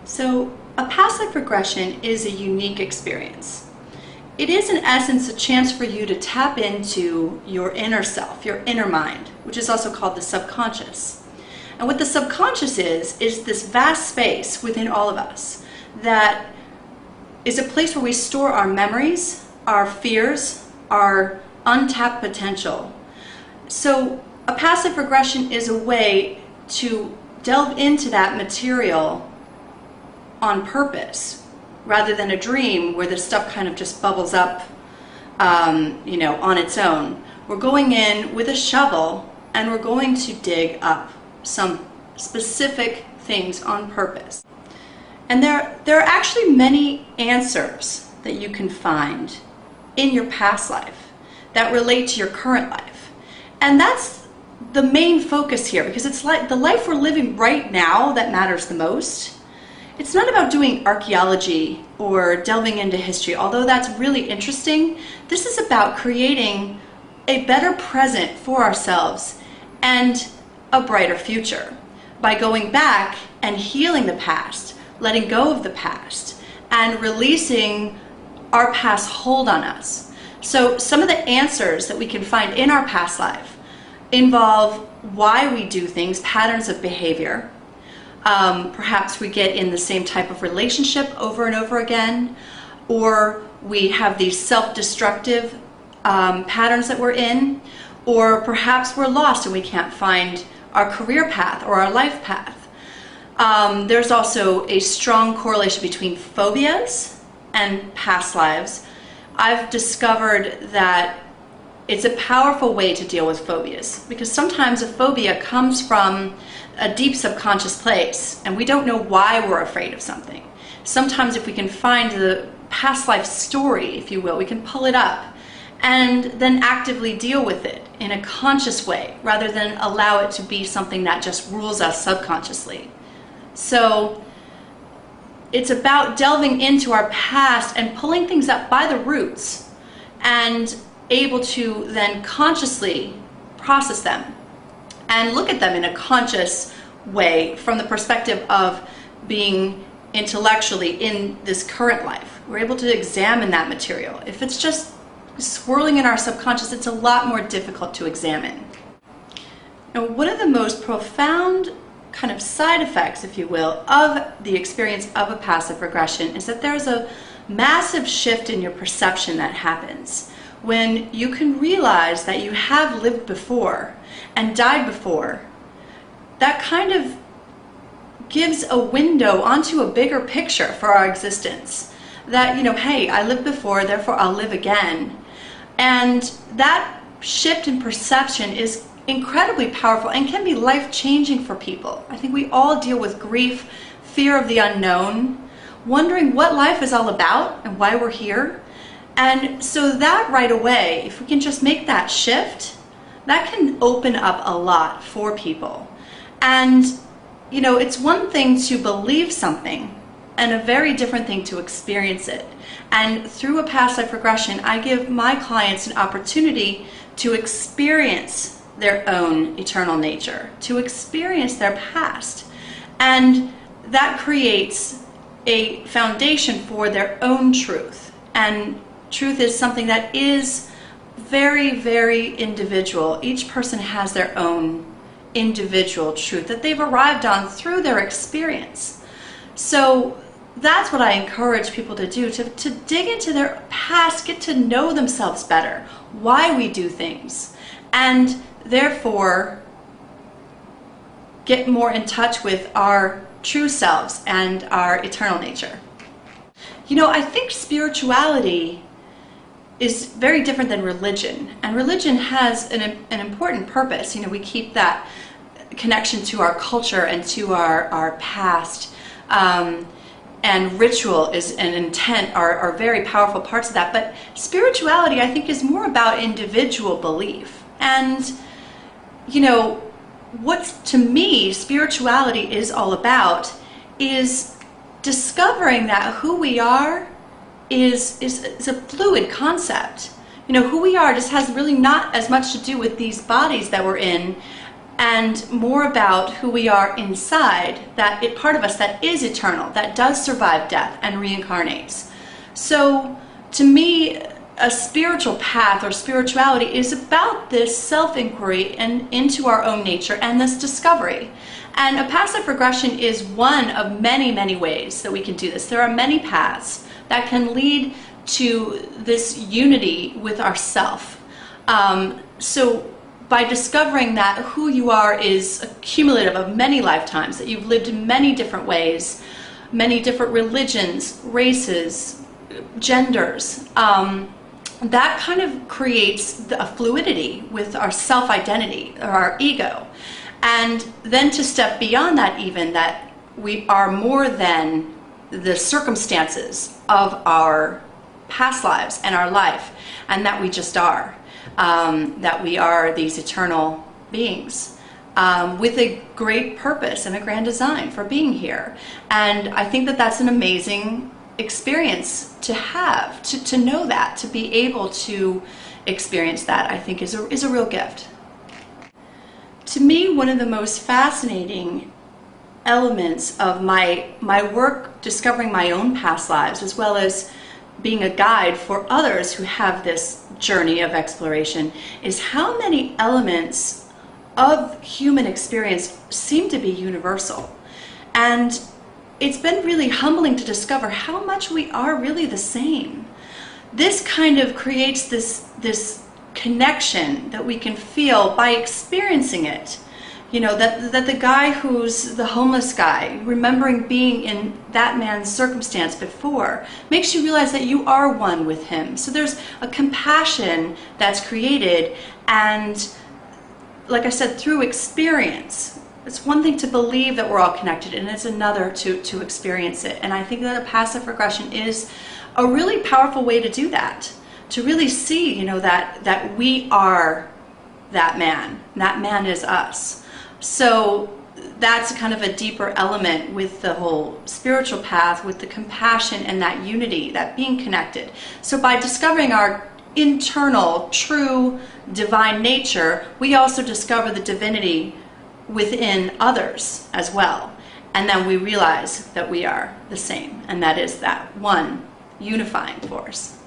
So a past life regression is a unique experience. It is in essence a chance for you to tap into your inner self, your inner mind, which is also called the subconscious. And what the subconscious is this vast space within all of us that is a place where we store our memories, our fears, our untapped potential. So a past life regression is a way to delve into that material on purpose, rather than a dream where the stuff kind of just bubbles up, on its own. We're going in with a shovel and we're going to dig up some specific things on purpose. And there are actually many answers that you can find in your past life that relate to your current life. And that's the main focus here, because it's like the life we're living right now that matters the most. It's not about doing archaeology or delving into history, although that's really interesting. This is about creating a better present for ourselves and a brighter future by going back and healing the past, letting go of the past, and releasing our past hold on us. So some of the answers that we can find in our past life involve why we do things, patterns of behavior. Perhaps we get in the same type of relationship over and over again, or we have these self-destructive patterns that we're in, or perhaps we're lost and we can't find our career path or our life path. There's also a strong correlation between phobias and past lives. I've discovered that it's a powerful way to deal with phobias, because sometimes a phobia comes from a deep subconscious place and we don't know why we're afraid of something. Sometimes if we can find the past life story, if you will, we can pull it up and then actively deal with it in a conscious way rather than allow it to be something that just rules us subconsciously. So it's about delving into our past and pulling things up by the roots and able to then consciously process them and look at them in a conscious way from the perspective of being intellectually in this current life. We're able to examine that material. If it's just swirling in our subconscious, it's a lot more difficult to examine. Now, one of the most profound kind of side effects, if you will, of the experience of a passive regression is that there's a massive shift in your perception that happens when you can realize that you have lived before and died before. That kind of gives a window onto a bigger picture for our existence. That, hey, I lived before, therefore I'll live again. And that shift in perception is incredibly powerful and can be life-changing for people. I think we all deal with grief, fear of the unknown, wondering what life is all about and why we're here. And so that right away, if we can just make that shift, that can open up a lot for people. And, it's one thing to believe something and a very different thing to experience it. And through a past life regression, I give my clients an opportunity to experience their own eternal nature, to experience their past. And that creates a foundation for their own truth. And truth is something that is very, very individual. Each person has their own individual truth that they've arrived on through their experience. So that's what I encourage people to do, to dig into their past, get to know themselves better, why we do things, and therefore get more in touch with our true selves and our eternal nature. I think spirituality is very different than religion, and religion has an important purpose. We keep that connection to our culture and to our past, and ritual and intent are very powerful parts of that. But spirituality, I think, is more about individual belief. And what to me spirituality is all about is discovering that who we are is a fluid concept. Who we are just has really not as much to do with these bodies that we're in and more about who we are inside, that part of us that is eternal, that does survive death and reincarnates. So to me, a spiritual path or spirituality is about this self-inquiry and into our own nature and this discovery. And a passive regression is one of many, many ways that we can do this. There are many paths that can lead to this unity with ourself. So by discovering that who you are is a cumulative of many lifetimes, that you've lived in many different ways, many different religions, races, genders, that kind of creates a fluidity with our self-identity or our ego. And then to step beyond that, even that we are more than the circumstances of our past lives and our life, and that we just are, that we are these eternal beings with a great purpose and a grand design for being here. And I think that that's an amazing experience to have, to know that, to be able to experience that, I think is a real gift. To me, one of the most fascinating elements of my work discovering my own past lives, as well as being a guide for others who have this journey of exploration, is how many elements of human experience seem to be universal. And it's been really humbling to discover how much we are really the same. This kind of creates this connection that we can feel by experiencing it. You know, that the guy who's the homeless guy, remembering being in that man's circumstance before, makes you realize that you are one with him. So there's a compassion that's created, and like I said, through experience. It's one thing to believe that we're all connected, and it's another to experience it. And I think that a passive regression is a really powerful way to do that, to really see, you know, that we are that man is us. So that's kind of a deeper element with the whole spiritual path, with the compassion and that unity, that being connected. So by discovering our internal, true, divine nature, we also discover the divinity within others as well. And then we realize that we are the same, and that is that one unifying force.